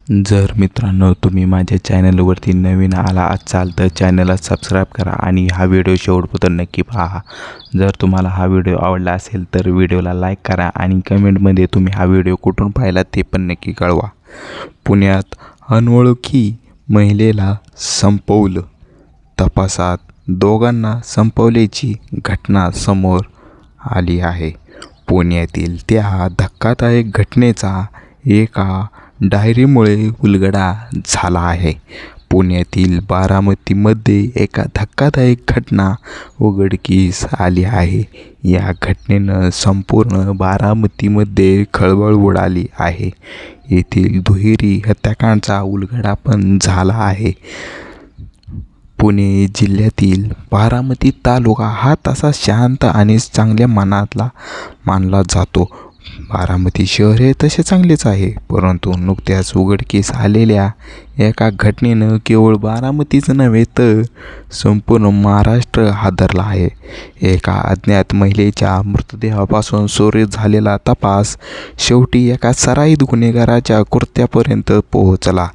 जर मित्रांनो तुम्ही माझ्या चॅनलवरती नवीन आला असाल तर चॅनलला सबस्क्राईब करा आणि हा व्हिडिओ शेवटपर्यंत नक्की पहा. जर तुम्हाला हा व्हिडिओ आवडला असेल तर व्हिडिओला लाईक करा आणि कमेंटमध्ये तुम्ही हा व्हिडिओ कुठून पाहिला ते पण नक्की कळवा. पुण्यात अनोळखी महिलेला संपवलं, तपासात दोघांना संपवल्याची घटना समोर आली आहे. पुण्यातील त्या धक्कादायक घटनेचा एका डायरीमुळे उलगडा झाला आहे. पुण्यातील बारामतीमध्ये एका धक्कादायक घटना उघडकीस आली आहे. या घटनेनं संपूर्ण बारामतीमध्ये खळबळ उडाली आहे. येथील दुहेरी हत्याकांडाचा उलगडा पण झाला आहे. पुणे जिल्ह्यातील बारामती तालुका हा तसा शांत आणि चांगल्या मनातला मानला जातो. बारामती शहर हे तसे चांगलेच आहे, परंतु नुकत्याच उघडकीस आलेल्या एका घटनेनं केवळ बारामतीच नव्हे तर संपूर्ण महाराष्ट्र हादरला आहे. एका अज्ञात महिलेच्या मृतदेहापासून सुरू झालेला तपास शेवटी एका सराईत गुन्हेगाराच्या कृत्यापर्यंत पोहोचला.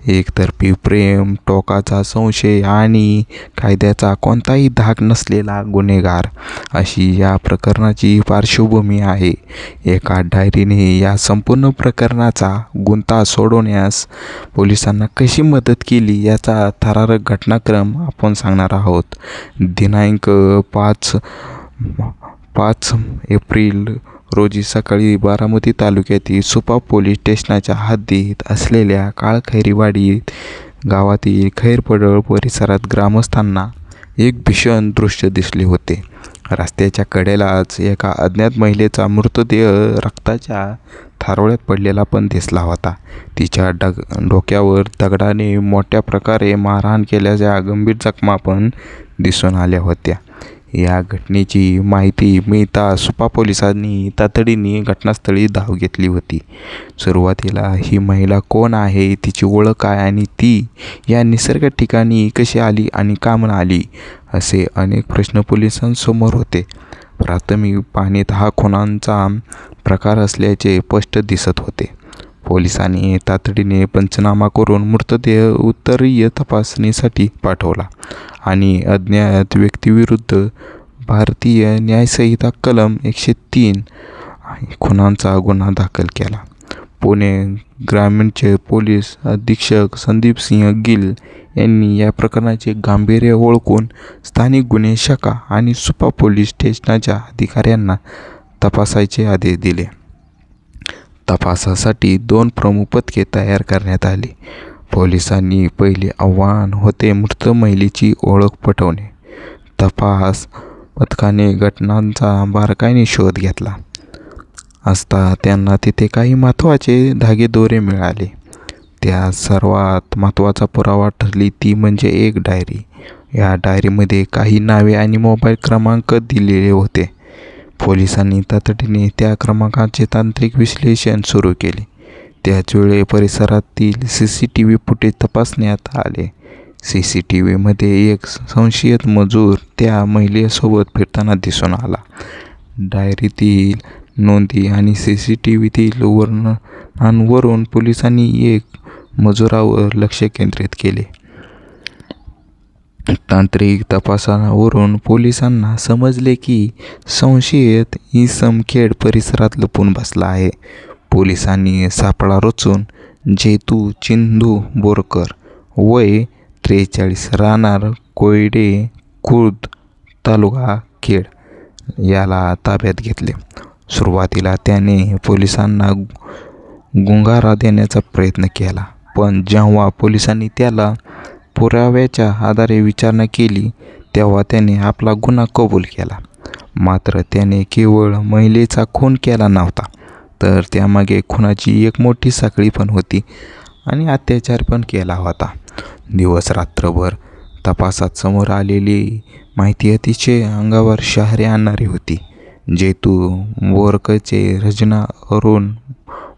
एकतर्फी प्रेम, टोकाचा संशय आणि कायद्याचा कोणताही धाक नसलेला गुन्हेगार, अशी या प्रकरणाची पार्श्वभूमी आहे. एका डायरीने या संपूर्ण प्रकरणाचा गुंता सोडवण्यास पोलिसांना कशी मदत केली याचा थरारक घटनाक्रम आपण सांगणार आहोत. दिनांक 5 एप्रिल रोजी सकाळी बारामती तालुक्यातील सुपा पोलीस स्टेशनच्या हद्दीत असलेल्या काळखैरीवाडी गावातील खैरपडळ परिसरात ग्रामस्थांना एक भीषण दृश्य दिसले होते. रस्त्याच्या कडेलाच एका अज्ञात महिलेचा मृतदेह रक्ताच्या थारोळ्यात पडलेला पण दिसला होता. तिच्या डोक्यावर दगडाने मोठ्या प्रकारे मारहाण केल्याच्या गंभीर जखमा पण दिसून आल्या होत्या. या घटनेची माहिती मिळताच सुपा पोलिसांनी तातडीने घटनास्थळी धाव घेतली होती. सुरुवातीला ही महिला कोण आहे, तिची ओळख काय आणि ती या निसर्ग ठिकाणी कशी आली आणि का म्हणून आली, असे अनेक प्रश्न पोलिसांसमोर होते. प्राथमिक पाहणीत हा खुनाचा प्रकार असल्याचे स्पष्ट दिसत होते. पोलिसांनी तातडीने पंचनामा करून मृतदेह उत्तरीय तपासणीसाठी पाठवला आणि अज्ञात व्यक्तीविरुद्ध भारतीय न्यायसंहिता कलम 103 खुनाचा गुन्हा दाखल केला. पुणे ग्रामीणचे पोलीस अधीक्षक संदीप सिंह गिल यांनी या प्रकरणाचे गांभीर्य ओळखून स्थानिक गुन्हे शाखा आणि सुपा पोलीस स्टेशनच्या अधिकाऱ्यांना तपासाचे आदेश दिले. तपासासाठी 2 प्रमुख पथके तयार करण्यात आली. पोलिसांनी पहिले आव्हान होते मृत महिलेची ओळख पटवणे. तपास पथकाने घटनांचा बारकाईने शोध घेतला असता त्यांना तिथे काही महत्त्वाचे धागेदोरे मिळाले. त्या सर्वात महत्त्वाचा पुरावा ठरली ती म्हणजे एक डायरी. या डायरीमध्ये काही नावे आणि मोबाईल क्रमांक दिलेले होते. पोलिसांनी तातडीने त्या क्रमांकाचे तांत्रिक विश्लेषण सुरू केले. त्याचवेळी परिसरातील CCTV फुटेज तपासण्यात आले. CCTVमध्ये एक संशयित मजूर त्या महिलेसोबत फिरताना दिसून आला. डायरीतील नोंदी आणि CCTVतील वर्णनांवरून पोलिसांनी एक मजुरावर लक्ष केंद्रित केले. तांत्रिक तपासावरून पोलिसांना समजले की संशयित इसम खेड परिसरात लपून बसला आहे. पोलिसांनी सापळा रचून जेतू चिंदू बोरकर, वय 43, राहणार कोयडे खुर्द, तालुका खेड, याला ताब्यात घेतले. सुरुवातीला त्याने पोलिसांना गुंगारा देण्याचा प्रयत्न केला, पण जेव्हा पोलिसांनी त्याला पुराव्याच्या आधारे विचारणा केली तेव्हा त्याने आपला गुन्हा कबूल केला. मात्र त्याने केवळ महिलेचा खून केला नव्हता, तर त्यामागे खुनाची एक मोठी साखळी पण होती आणि अत्याचार पण केला होता. दिवस रात्रभर तपासात समोर आलेली माहिती अतिशय अंगावर शहारे आणणारी होती. जेतू बोरकरचे रंजना अरुण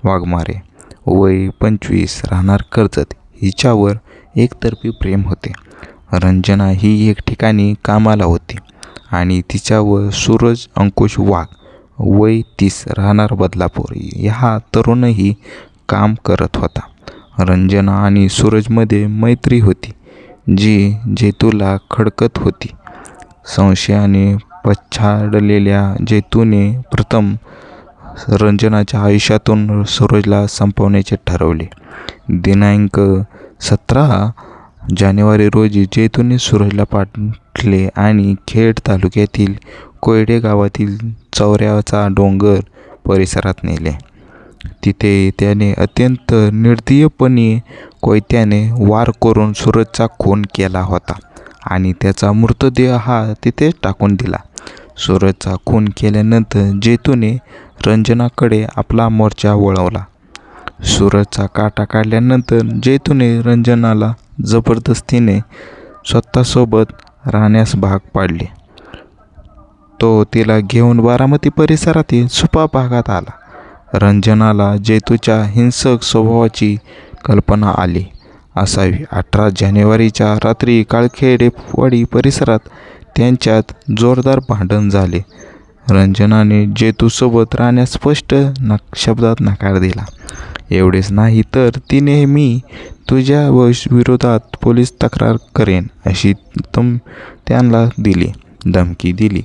वाघमारे, वय 25, राहणार कर्जत, हिच्यावर एकतर्फी प्रेम होते. रंजना ही एक ठिकाणी कामाला होती आणि तिच्यावर सूरज अंकुश वाघ, वय 30, राहणार बदलापूर, हा तरुणही काम करत होता. रंजना आणि सूरजमध्ये मैत्री होती, जी जेतूला खडकत होती. संशयाने पछाडलेल्या जेतूने प्रथम रंजनाच्या आयुष्यातून सूरजला संपवण्याचे ठरवले. दिनांक 17 जानेवारी रोजी जेतूने सूरजला पाठले आणि खेड तालुक्यातील कोयडे गावातील चौऱ्याचा डोंगर परिसरात नेले. तिथे त्याने अत्यंत निर्दयीपणे कोयत्याने वार करून सूरजचा खून केला होता आणि त्याचा मृतदेह हा तिथेच टाकून दिला. सूरजचा खून केल्यानंतर जेतूने रंजनाकडे आपला मोर्चा वळवला. सूरजचा काटा काढल्यानंतर जेतूने रंजनाला जबरदस्तीने स्वतःसोबत राहण्यास भाग पाडले. तो तिला घेऊन बारामती परिसरातील सुपा भागात आला. रंजनाला जेतूच्या हिंसक स्वभावाची कल्पना आली असावी. 18 जानेवारीच्या रात्री काळखेडेवाडी परिसरात त्यांच्यात जोरदार भांडण झाले. रंजनाने जेतूसोबत राहण्यास स्पष्ट शब्दात नकार दिला. एवढेच नाही तर तिने मी तुझ्या विरोधात पोलीस तक्रार करेन अशी त्यांना धमकी दिली.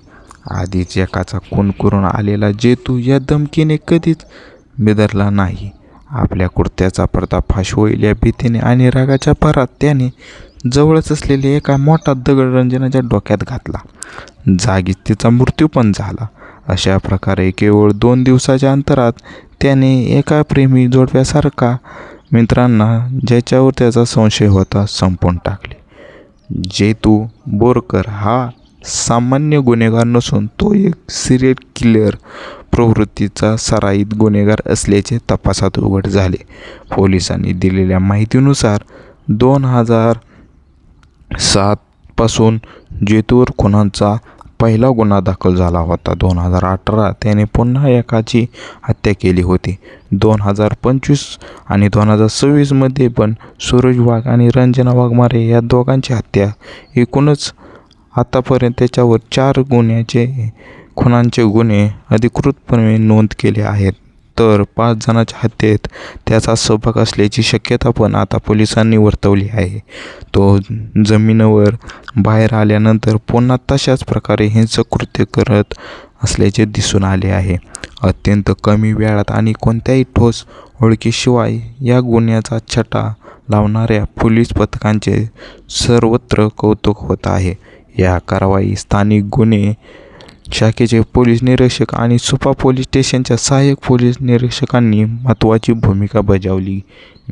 आधीच एकाचा खून करून आलेला जेतू या धमकीने कधीच बिदरला नाही. आपल्या कृत्याचा पर्दाफाश होईल या भीतीने आणि रागाच्या भरात त्याने जवळच असलेले एका मोठा दगड रंजनाच्या डोक्यात घातला. जागीच तिचा मृत्यू पण झाला. अशा प्रकारे केवळ 2 दिवसाच्या अंतरात त्याने एका प्रेमी जोडप्यासारखा मित्रांना ज्याच्यावर त्याचा संशय होता संपवून टाकले. जेतू बोरकर हा सामान्य गुन्हेगार नसून तो एक सिरियल किलर प्रवृत्तीचा सराईत गुन्हेगार असल्याचे तपासात उघड झाले. पोलिसांनी दिलेल्या माहितीनुसार 2007 पासून जेतूवर खुनाचा पहिला गुन्हा दाखल झाला होता. 2018 त्याने पुन्हा एकाची हत्या केली होती. 2025 आणि 2026 मध्ये पण सूरज वाघ आणि रंजना वाघमारे या दोघांची हत्या. एकूणच आतापर्यंत त्याच्यावर 4 खुनांचे गुन्हे अधिकृतपणे नोंद केले आहेत, तर 5 जणांच्या हत्येत त्याचा सहभाग असल्याची शक्यता पण आता पोलिसांनी वर्तवली आहे. तो जमिनीवर बाहेर आल्यानंतर पुन्हा तशाच प्रकारे हिंसक कृत्य करत असल्याचे दिसून आले आहे. अत्यंत कमी वेळात आणि कोणत्याही ठोस ओळखीशिवाय या गुन्ह्याचा छटा लावणाऱ्या पोलीस पथकांचे सर्वत्र कौतुक होत आहे. या कारवाई स्थानिक गुन्हे शाखेचे पोलीस निरीक्षक आणि सुपा पोलीस स्टेशनच्या सहाय्यक पोलीस निरीक्षकांनी महत्त्वाची भूमिका बजावली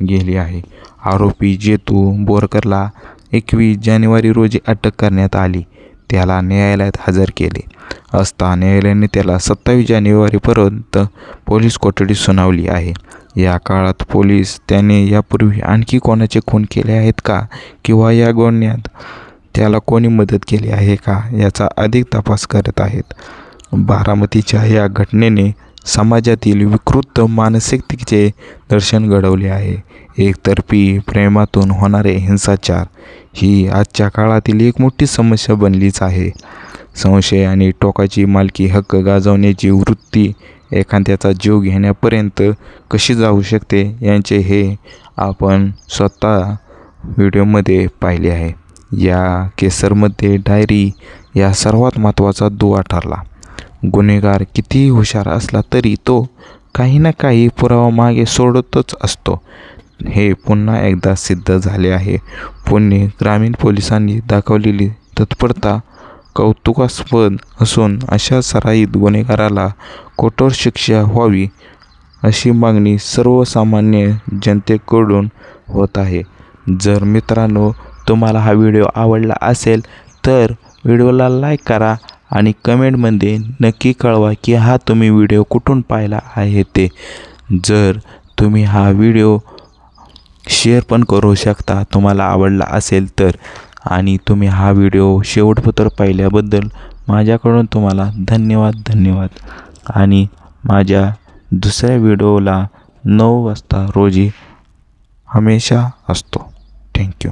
गेली आहे. आरोपी जेतू बोरकरला 21 जानेवारी रोजी अटक करण्यात आली. त्याला न्यायालयात हजर केले असता न्यायालयाने त्याला 27 जानेवारीपर्यंत पोलीस कोठडी सुनावली आहे. या काळात पोलीस त्याने यापूर्वी आणखी कोणाचे खून केले आहेत का किंवा या गुन्ह्यात त्याला कोणी मदत केली आहे का याचा अधिक तपास करत आहेत. बारामतीच्या या घटनेने समाजातील विकृत मानसिकतेचे दर्शन घडवले आहे. एकतर्फी प्रेमातून होणारे हिंसाचार ही आजच्या काळातील एक मोठी समस्या बनलीच आहे. संशय आणि टोकाची मालकी हक्क गाजवण्याची वृत्ती एखाद्याचा जीव घेण्यापर्यंत कशी जाऊ शकते यांचे हे आपण स्वतः व्हिडिओमध्ये पाहिले आहे. या केसमध्ये डायरी या सर्वात महत्त्वाचा दुवा ठरला. गुन्हेगार कितीही हुशार असला तरी तो काही ना काही पुरावा मागे सोडतच असतो. हे पुन्हा एकदा सिद्ध झाले आहे. पुणे ग्रामीण पोलिसांनी दाखवलेली तत्परता कौतुकास्पद असून अशा सराईत गुन्हेगाराला कठोर शिक्षा व्हावी अशी मागणी सर्वसामान्य जनतेकडून होत आहे. जर मित्रांनो तुम्हाला हा व्हिडिओ आवडला असेल तर व्हिडिओला लाईक करा आणि कमेंटमध्ये नक्की कळवा की हा तुम्ही व्हिडिओ कुठून पाहिला आहे ते. जर तुम्ही हा व्हिडिओ शेअर पण करू शकता तुम्हाला आवडला असेल तर. आणि तुम्ही हा व्हिडिओ शेवटपर्यंत पाहिल्याबद्दल माझ्याकडून तुम्हाला धन्यवाद. आणि माझ्या दुसऱ्या व्हिडिओला 9 वाजता रोजी हमेशा असतो. थँक्यू.